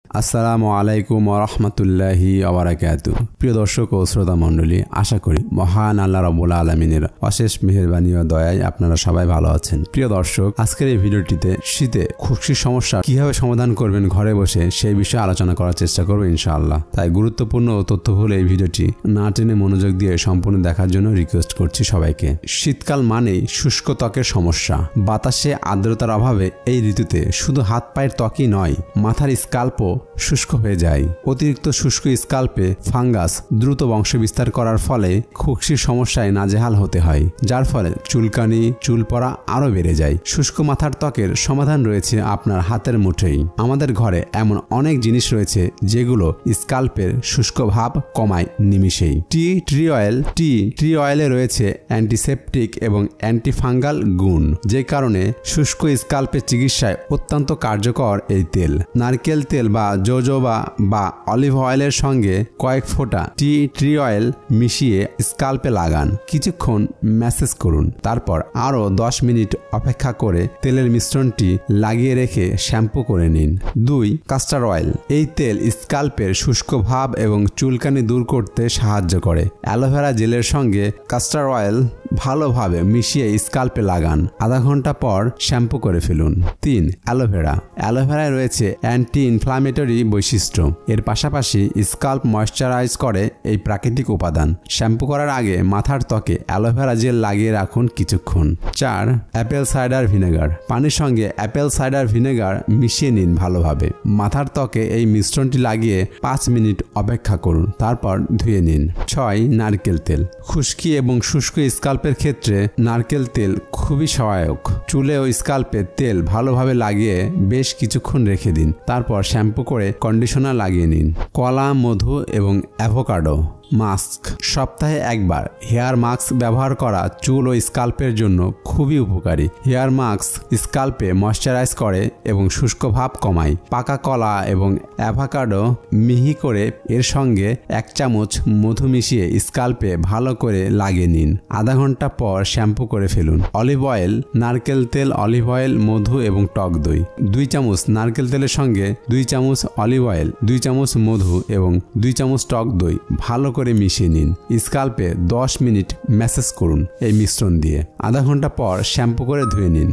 আসসালামু আলাইকুম ওয়া রাহমাতুল্লাহি ওয়া বারাকাতুহু। প্রিয় দর্শক ও শ্রোতা মণ্ডলী, আশা করি মহান আল্লাহ রাব্বুল আলামিনের অশেষ মেহেরবানি ও দয়ায় আপনারা সবাই ভালো আছেন। প্রিয় দর্শক, আজকের এই ভিডিওটিতে শীতে খুশকির সমস্যা কিভাবে সমাধান করবেন ঘরে বসে সেই বিষয়ে আলোচনা করার চেষ্টা করব ইনশাআল্লাহ। তাই গুরুত্বপূর্ণ ও তথ্যবহুল এই ভিডিওটি না টেনে মনোযোগ দিয়ে সম্পূর্ণ দেখার জন্য রিকোয়েস্ট করছি সবাইকে। শীতকাল মানেই শুষ্ক ত্বকের সমস্যা। বাতাসে আর্দ্রতার অভাবে এই ঋতুতে শুধু হাত পায়ের ত্বকই নয়, মাথার স্কাল্পও শুষ্ক হয়ে যায়। অতিরিক্ত শুষ্ক স্কাল্পে ফাঙ্গাস দ্রুত বংশ বিস্তার করার ফলে খুশকির সমস্যায় নাজেহাল হতে হয়, যার ফলে চুলকানি, চুল পড়া আরও বেড়ে যায়। শুষ্ক মাথার ত্বকের সমাধান রয়েছে আপনার হাতের মুঠোয়। আমাদের ঘরে এমন অনেক জিনিস রয়েছে যেগুলো স্কাল্পের শুষ্ক ভাব কমায় নিমিষেই। ট্রি অয়েলে রয়েছে অ্যান্টিসেপটিক এবং অ্যান্টিফাঙ্গাল গুণ, যে কারণে শুষ্ক স্কাল্পের চিকিৎসায় অত্যন্ত কার্যকর এই তেল। নারকেল তেল বা জোজোবা বা অলিভ অয়েলের সঙ্গে কয়েক ফোঁটা ট্রি অয়েল মিশিয়ে স্কাল্পে লাগান। কিছুক্ষণ ম্যাসেজ করুন, তারপর আরও 10 মিনিট অপেক্ষা করে তেলের মিশ্রণটি লাগিয়ে রেখে শ্যাম্পু করে নিন। 2. Custard oil. এই তেল স্কাল্পের শুষ্ক ভাব এবং চুলকানি দূর করতে সাহায্য করে। অ্যালোভেরা জেলের সঙ্গে কাস্টার অয়েল ভালোভাবে মিশিয়ে স্কাল্পে লাগান। আধা ঘন্টা পর শ্যাম্পু করে ফেলুন। 3. অ্যালোভেরায় রয়েছে অ্যান্টি ইনফ্লামেটরি বৈশিষ্ট্য। এর পাশাপাশি স্কাল্প ময়েশ্চারাইজ করে এই প্রাকৃতিক উপাদান। শ্যাম্পু করার আগে মাথার ত্বকে অ্যালোভেরা জেল লাগিয়ে রাখুন কিছুক্ষণ। 4. Apple cider vinegar. পানির সঙ্গে অ্যাপেল সাইডার ভিনেগার মিশিয়ে নিন ভালোভাবে। মাথার ত্বকে এই মিশ্রণটি লাগিয়ে 5 মিনিট অপেক্ষা করুন, তারপর ধুয়ে নিন। 6. নারকেল তেল। খুশকি এবং শুষ্ক স্কাল্পের ক্ষেত্রে নারকেল তেল খুবই সহায়ক। চুলে ও স্কাল্পে তেল ভালোভাবে লাগিয়ে বেশ কিছুক্ষণ রেখে দিন, তারপর শ্যাম্পু করে কন্ডিশনার লাগিয়ে নিন। কলা, মধু এবং অ্যাভোকাডো মাস্ক। সপ্তাহে একবার হেয়ার মাস্ক ব্যবহার করা চুল ও স্কাল্পের জন্য খুবই উপকারী। হেয়ার মাস্ক স্কাল্পে ময়েশ্চারাইজ করে এবং শুষ্ক ভাব কমায়। পাকা কলা এবং অ্যাভোকাডো মিহি করে এর সঙ্গে 1 চামচ মধু মিশিয়ে স্কাল্পে ভালো করে লাগিয়ে নিন। আধা ঘন্টা পর শ্যাম্পু করে ফেলুন। অলিভ অয়েল, নারকেল তেল, অলিভ অয়েল, মধু এবং টক দই। 2 চামচ নারকেল তেলের সঙ্গে 2 চামচ অলিভ অয়েল, 2 চামচ মধু এবং 2 চামচ টক দই ভালো করে মিশিয়ে নিন। স্কাল্পে 10 মিনিট ম্যাসেজ করুন এই মিশ্রণ দিয়ে। আধা ঘন্টা পর শ্যাম্পু করে ধুয়ে নিন।